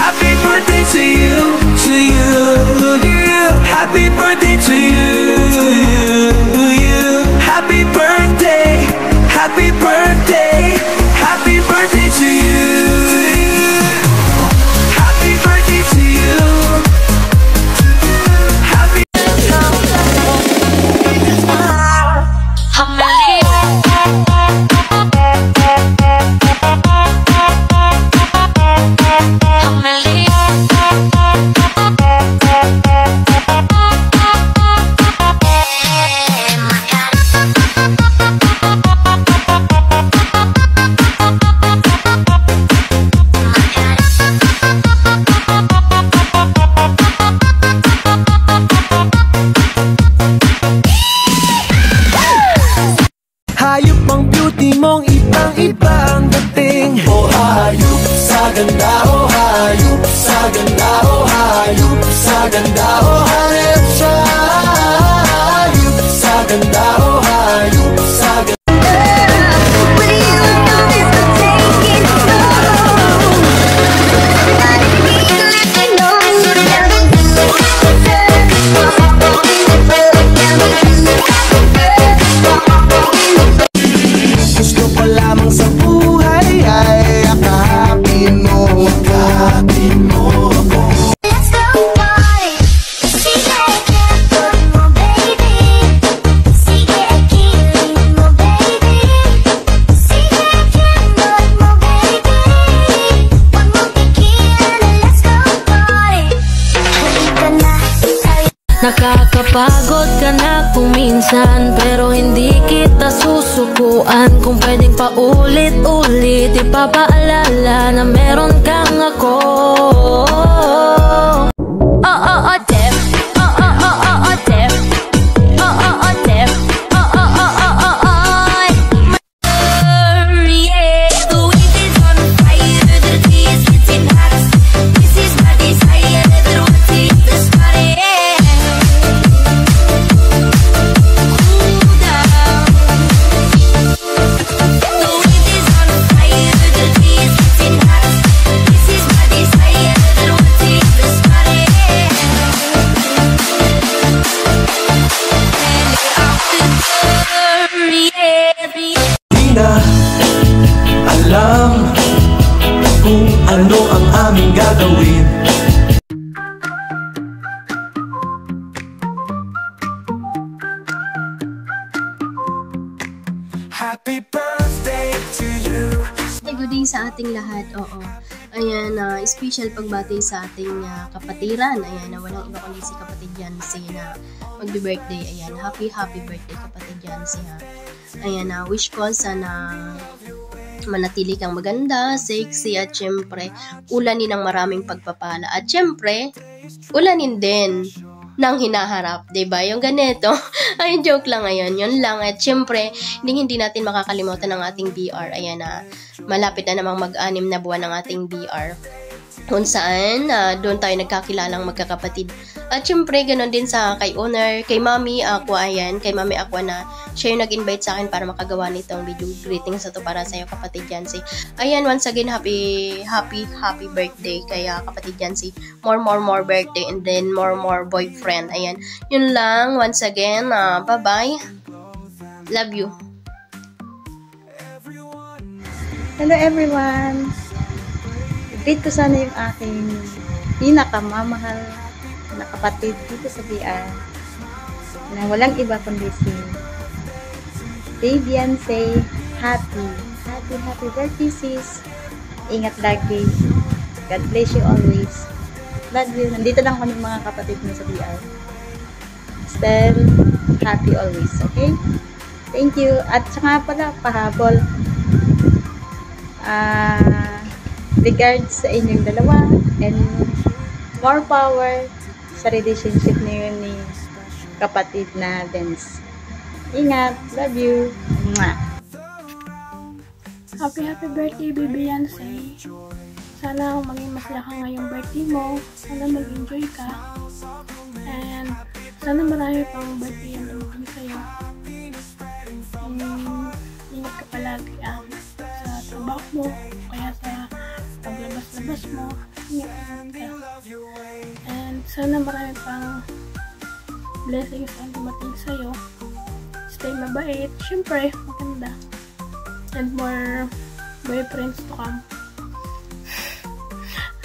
Happy birthday to you, to you, you. Happy birthday to you, you. Happy birthday, happy birthday, happy birthday to you. Happy birthday to you. Happy hayop ang beauty mong ibang-iba ang dating. Oh hayop sa ganda, oh hayop sa ganda, oh hayop sa ganda, oh hayop sa hayop sa ganda, oh hayop sa ganda. Nakakapagod ka na kung minsan, pero hindi kita susukuan. Kung pwedeng paulit-ulit, ipapaalala na meron kang ako. Tep. Tep. Tep. Yeah, the wind is on fire, the tea is getting hot. This is my desire, that will take this party. Alam kung ano ang aming gagawin. Happy birthday to you. Good day sa ating lahat. Oo. Ayan, special pagbati sa ating kapatiran. Ayan, walang iba kundi si kapatid Jancy na magbe-birthday. Ayan, happy birthday kapatid Jancy ha. Ayan, wish ko sana manatili kang maganda, sexy, at syempre, ulanin ng maraming pagpapala. At syempre, ulanin din ng hinaharap, diba? Yung ganito. Ay, joke lang ngayon. Yun lang. At syempre, hindi natin makakalimutan ng ating BR. Ayan na, malapit na namang mag-6 na buwan ng ating BR. Kung saan, doon tayo nagkakilalang magkakapatid. At syempre, ganun din sa kay owner, kay Mami Aqua, ayan, kay Mami Aqua na siya yung nag-invite sa akin para makagawa nitong video greetings na to para sa'yo, kapatid Jancy. Ayan, once again, happy birthday kay kapatid Jancy. More birthday and then more boyfriend. Ayan, yun lang. Once again, bye-bye. Love you. Hello everyone! Greet ko sana yung aking pinakamamahal na kapatid dito sa BR na walang iba kundi si Fabian. Say happy birthday sis. Ingat lagi. God bless you always. Love you. Nandito lang kami mga kapatid mo sa BR. Still happy always. Okay? Thank you. At saka pala pahabol. Regards sa inyong dalawa and more power sa relationship niyo ni kapatid na Dance. Ingat. Love you. Mwah. Happy birthday, baby Jancy. Sana maging masaya ka ngayong birthday mo. Sana mag-enjoy ka. And sana marami pang birthday ang dumating sa'yo. Ingat ka palagi sa trabaho mo, kaya sa paglabas-labas paglabas mo, ingat ka. And sana marami pang blessings ang dumating sa'yo. Stay mabait. Siyempre, maganda. And more boyfriends to come.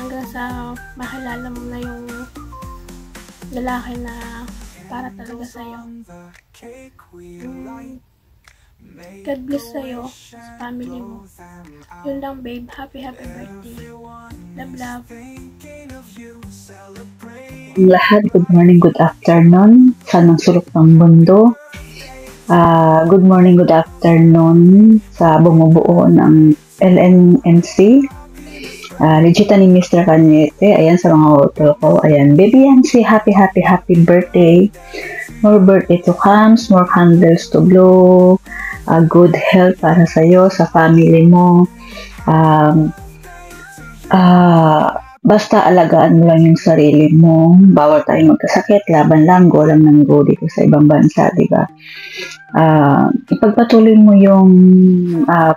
Hanggang sa mahalala mo na yung lalaki na para talaga sa'yo. God bless sa'yo, sa family mo. Yun lang, babe. Happy birthday. Love, love. Lahat, good morning, good afternoon. Saan ang sulok ng mundo? Good morning, good afternoon sa bumubuo ng LNMC. Legita ni Mr. Cañete. Ayan, sa mga hotel ko. Ayan, baby Yancy, happy birthday. More birthday to come, more candles to blow. Good health para sa'yo, sa family mo. Basta alagaan mo lang yung sarili mo. Bawal tayo magkasakit, laban lang, go lang ng go dito sa ibang bansa, di ba? Ipagpatuloy mo yung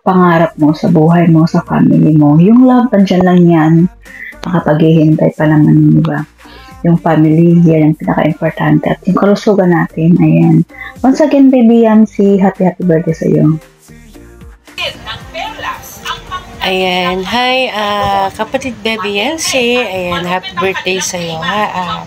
pangarap mo sa buhay mo, sa family mo. Yung love, andyan lang yan. Nakapaghihintay pa naman, di ba? Yung family, yan ang pinaka-importante. At yung kalusugan natin, ayan. Once again, baby Yancy, happy birthday sa iyo. Ayan, hi, kapatid baby Yancy. Ayan, happy birthday sa iyo, ha.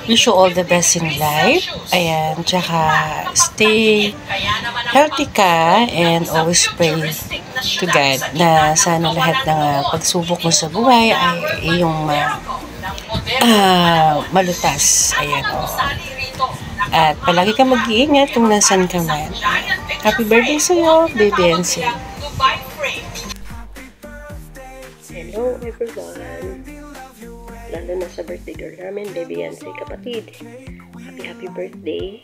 Wish you all the best in life. Ayan, tsaka stay healthy ka and always pray to God na sana lahat ng pagsubok mo sa buhay ay iyong malutas. Ayan, At palagi ka mag-iingat kung nasan ka man. Happy birthday sa iyo, baby Yancy. Hello everyone! Lalo na sa birthday girl namin, baby Yancy, kapatid. Happy birthday.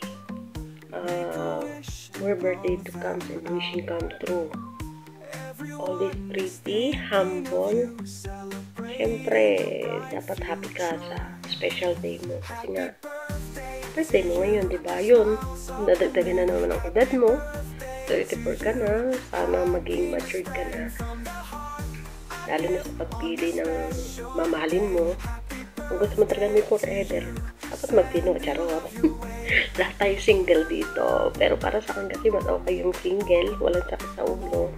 More birthday to come and wishing come true. Always pretty, humble. Siyempre, dapat happy ka sa special day mo. Kasi nga, birthday mo ngayon, diba? Yun, dadagdagan na naman ang edad mo. 34 ka na. Sana maging matured ka na. Lalo na sa pagpili ng mamahalin mo. Kung gusto mo talaga may forever, dapat magtino, charot. Lahat tayo single dito. Pero para sa akin kasi mas okay yung single, walang sakit sa ulo.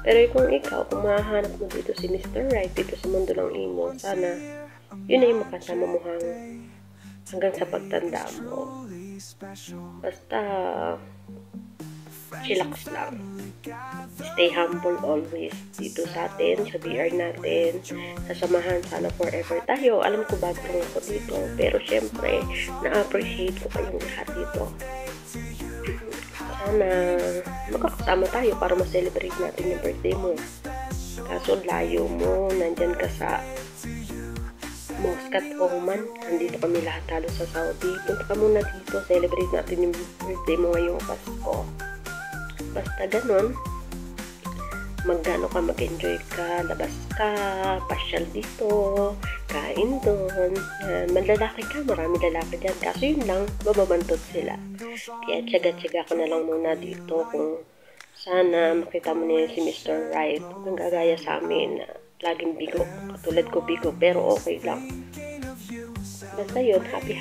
Pero kung ikaw, kung mahahanap mo dito si Mr. Right, dito sa mundo ng imo, sana yun ay makasama mo hanggang sa pagtanda mo. Basta chillax lang. Stay humble always dito sa atin, sa BR natin. Sasamahan sana forever tayo. Alam ko bago lang ako dito, pero syempre na-appreciate ko kayong lahat dito. Sana makakasama tayo para ma-celebrate natin yung birthday mo. Kaso layo mo, nandyan ka sa Muscat, Oman. Nandito kami lahat halos sa Saudi. Punta ka muna dito, celebrate natin yung birthday mo ngayong Pasko. Basta ganun, mag-enjoy ka, labas ka, pasyal dito, kain doon. Manlalaki ka, marami lalaki dyan. Kaso yun lang, mababantot sila. Kaya tiyaga-tiyaga ko na lang muna dito kung sana makita mo niya si Mr. Right. Kung gagaya sa amin, laging bigo. Katulad ko bigo, pero okay lang. Basta yun, happy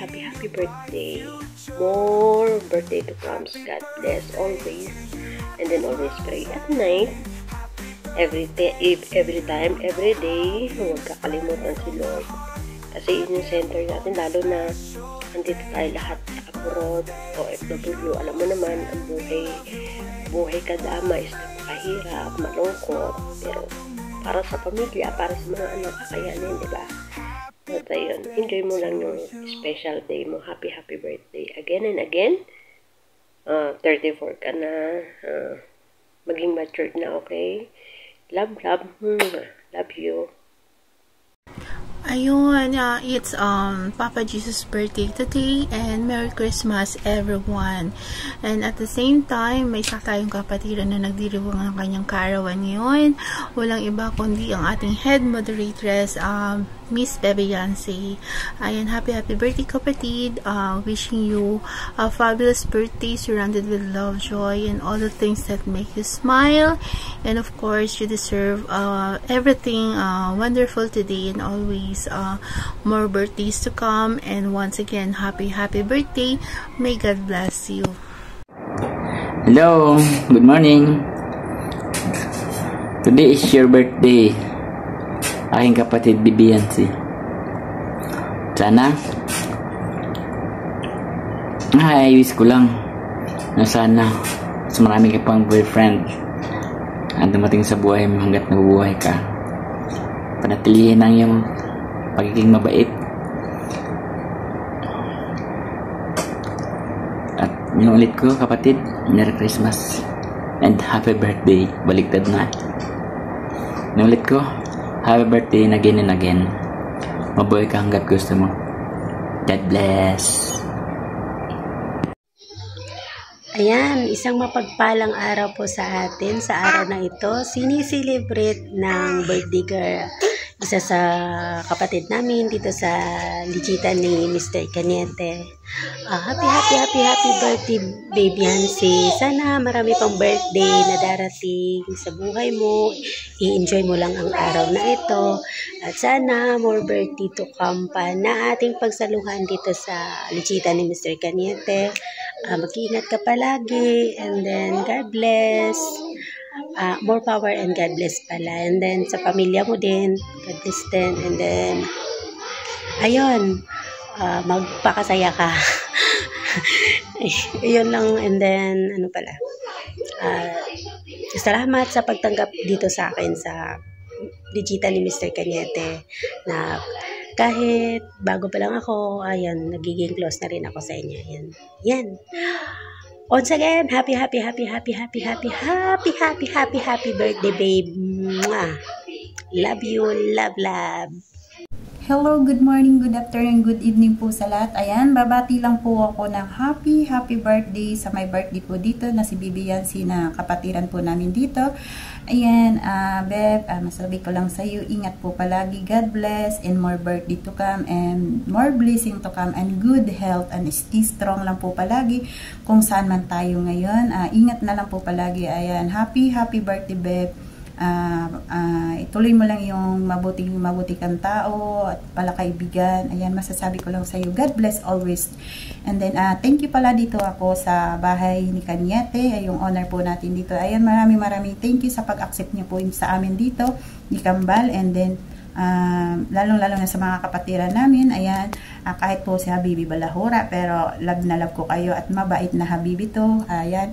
birthday. More birthday to come. God bless always. And then always pray at night. Every time, every day, huwag kakalimutan si Lord. Kasi yun yung center natin, lalo na andito tayo lahat sa abroad, OFW. Alam mo naman, ang buhay kadama is napakahirap, malungkot. Pero para sa pamilya, para sa mga anak, kakayanin, di ba? At ayun, enjoy mo lang yung special day mo. Happy birthday. Again and again. 34 ka na. Maging matured na, okay? Love you. Ayun, it's Papa Jesus' birthday today, and Merry Christmas everyone. And at the same time, may isa tayong kapatiran na nagdiriwang ng kanyang kaarawan ngayon. Walang iba kundi ang ating head moderatress, Miss Bebe Yancy. Ayan, happy birthday kapatid. Wishing you a fabulous birthday surrounded with love, joy, and all the things that make you smile. And of course, you deserve everything wonderful today and always more birthdays to come. And once again, happy birthday. May God bless you. Hello, good morning. Today is your birthday, aking kapatid Bibiansi. Sana wish ko lang na sana mas marami ka pang boyfriend ang dumating sa buhay mo hanggat nabubuhay ka. Panatilihin ang iyong pagiging mabait. At inuulit ko kapatid, Merry Christmas and happy birthday. Baliktad na. Inuulit ko, happy birthday again and again. Mabuhay ka hanggat gusto mo. God bless. Ayan, isang mapagpalang araw po sa atin. Sa araw na ito, siniselebrate ng birthday girl, isa sa kapatid namin dito sa Lichita ni Mr. Cañete. Happy birthday, baby Hansi. Sana marami pang birthday na darating sa buhay mo. I-enjoy mo lang ang araw na ito. At sana more birthday to come pa na ating pagsaluhan dito sa Lichita ni Mr. Cañete. Mag-iingat ka palagi, and then God bless. More power and God bless pala. And then sa pamilya mo din, God bless din. And then ayun, magpakasaya ka. Ayun lang. And then ano pala, salamat sa pagtanggap dito sa akin sa Lichita ni Mr. Cañete, na kahit bago pa lang ako, ayun, nagiging close na rin ako sa inyo. Yan. Once again, happy birthday, babe. Mwah. Love you, love. Hello, good morning, good afternoon, good evening po sa lahat. Ayan, babati lang po ako ng happy birthday sa my birthday po dito na si Bibi Yancy, na kapatiran po namin dito. Ayan, Beb, masabi ko lang sa iyo, ingat po palagi, God bless, and more birthday to come, and more blessing to come, and good health, and stay strong lang po palagi kung saan man tayo ngayon. Ingat na lang po palagi. Ayan, happy birthday, Beb. Ituloy mo lang yung mabuti kang tao at pala kaibigan. Ayan, masasabi ko lang sa iyo, God bless always. And then thank you pala dito ako sa bahay ni Cañete, yung owner po natin dito. Ayan, maraming thank you sa pag-accept niyo po sa amin dito ni Kambal. And then lalong na sa mga kapatiran namin. Ayan, kahit po si Habibi Balahura, pero love na love ko kayo at mabait na Habibi to. Ayan,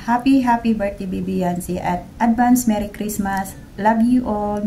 happy birthday, Bibi Yancy, at advance Merry Christmas. Love you all.